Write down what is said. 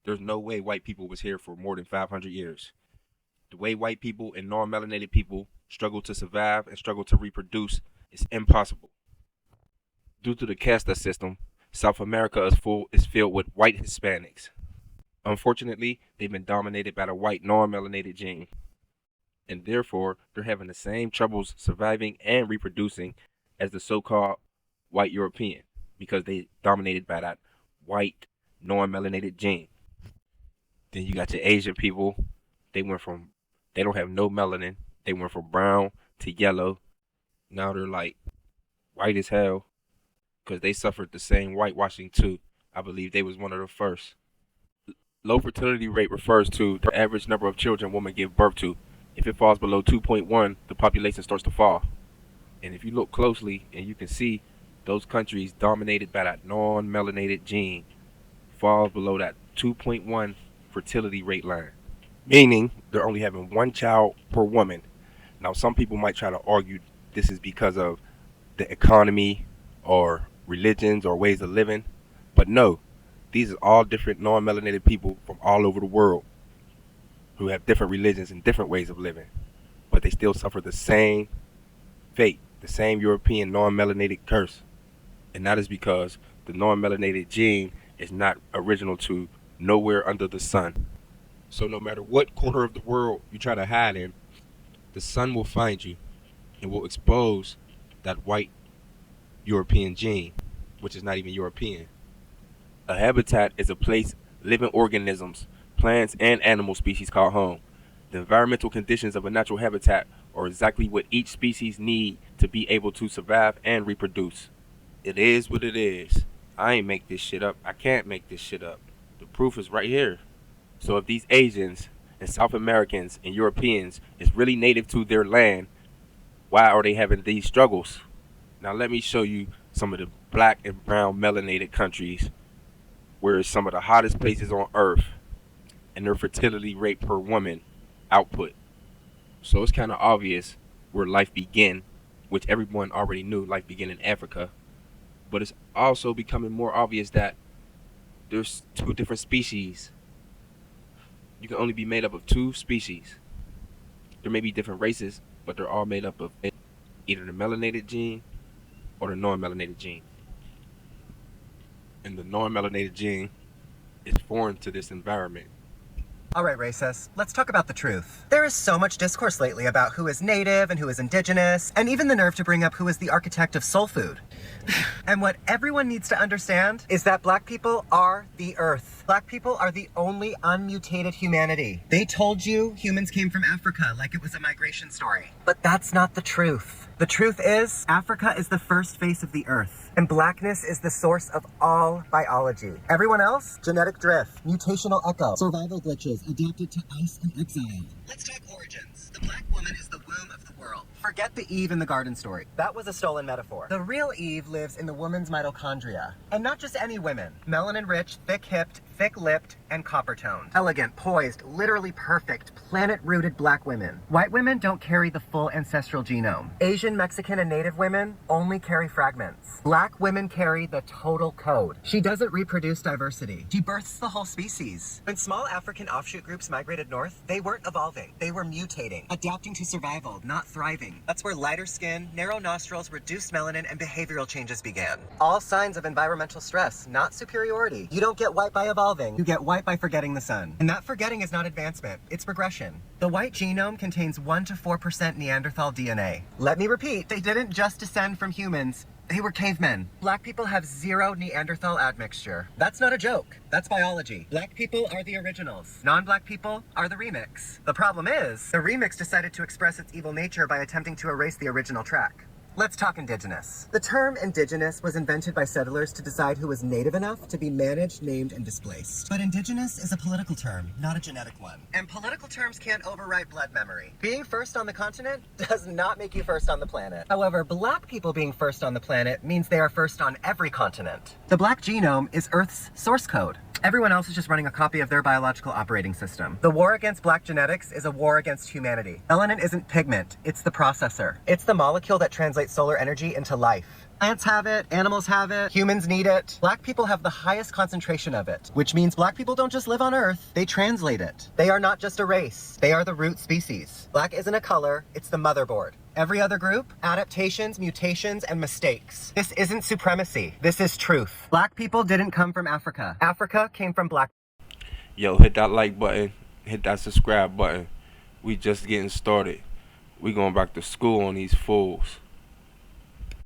There's no way white people was here for more than 500 years. The way white people and non-melanated people struggle to survive and struggle to reproduce is impossible. Due to the caste system, South America is filled with white Hispanics. Unfortunately, they've been dominated by the white non-melanated gene, and therefore they're having the same troubles surviving and reproducing as the so-called white European, because they dominated by that white non-melanated gene. Then you got your Asian people. They don't have no melanin. They went from brown to yellow. Now they're like white as hell because they suffered the same whitewashing too. I believe they was one of the first. Low fertility rate refers to the average number of children women give birth to. If it falls below 2.1, the population starts to fall. And if you look closely, and you can see those countries dominated by that non-melanated gene falls below that 2.1 fertility rate line, meaning they're only having one child per woman. Now, some people might try to argue this is because of the economy or religions or ways of living, but no, these are all different non-melanated people from all over the world who have different religions and different ways of living, but they still suffer the same fate, the same European non-melanated curse. And that is because the non-melanated gene is not original to nowhere under the sun. So no matter what corner of the world you try to hide in, the sun will find you and will expose that white European gene, which is not even European. A habitat is a place living organisms, plants, and animal species call home. The environmental conditions of a natural habitat are exactly what each species need to be able to survive and reproduce. It is what it is. I ain't make this shit up. I can't make this shit up. The proof is right here. So if these Asians and South Americans and Europeans is really native to their land, why are they having these struggles? Now let me show you some of the black and brown melanated countries where it's some of the hottest places on earth and their fertility rate per woman output. So it's kind of obvious where life began, which everyone already knew life began in Africa. But it's also becoming more obvious that there's two different species. You can only be made up of two species. There may be different races, but they're all made up of either the melanated gene or the non-melanated gene. And the non-melanated gene is foreign to this environment. All right, racists, let's talk about the truth. There is so much discourse lately about who is native and who is indigenous, and even the nerve to bring up who is the architect of soul food. And what everyone needs to understand is that black people are the earth. Black people are the only unmutated humanity. They told you humans came from Africa like it was a migration story. But that's not the truth. The truth is, Africa is the first face of the earth, and blackness is the source of all biology. Everyone else? Genetic drift, mutational echo, survival glitches, adapted to ice and exile. Let's talk origins. The black woman is the womb of the world. Forget the Eve in the garden story. That was a stolen metaphor. The real Eve lives in the woman's mitochondria. And not just any women. Melanin-rich, thick-hipped, thick-lipped, and copper-toned. Elegant, poised, literally perfect, planet-rooted black women. White women don't carry the full ancestral genome. Asian, Mexican, and Native women only carry fragments. Black women carry the total code. She doesn't reproduce diversity. She births the whole species. When small African offshoot groups migrated north, they weren't evolving. They were mutating, adapting to survival, not thriving. That's where lighter skin, narrow nostrils, reduced melanin, and behavioral changes began. All signs of environmental stress, not superiority. You don't get white by evolving. You get white by forgetting the sun. And that forgetting is not advancement, it's progression. The white genome contains 1 to 4% Neanderthal DNA. Let me repeat, they didn't just descend from humans. They were cavemen. Black people have 0 Neanderthal admixture. That's not a joke. That's biology. Black people are the originals. Non-black people are the remix. The problem is, the remix decided to express its evil nature by attempting to erase the original track. Let's talk indigenous. The term indigenous was invented by settlers to decide who was native enough to be managed, named, and displaced. But indigenous is a political term, not a genetic one. And political terms can't overwrite blood memory. Being first on the continent does not make you first on the planet. However, black people being first on the planet means they are first on every continent. The black genome is Earth's source code. Everyone else is just running a copy of their biological operating system. The war against black genetics is a war against humanity. Melanin isn't pigment, it's the processor. It's the molecule that translates solar energy into life. Plants have it, animals have it, humans need it. Black people have the highest concentration of it, which means black people don't just live on Earth, they translate it. They are not just a race, they are the root species. Black isn't a color, it's the motherboard. Every other group, adaptations, mutations, and mistakes. This isn't supremacy, this is truth. Black people didn't come from Africa. Africa came from black. Yo, hit that like button, hit that subscribe button. We just getting started. We going back to school on these fools.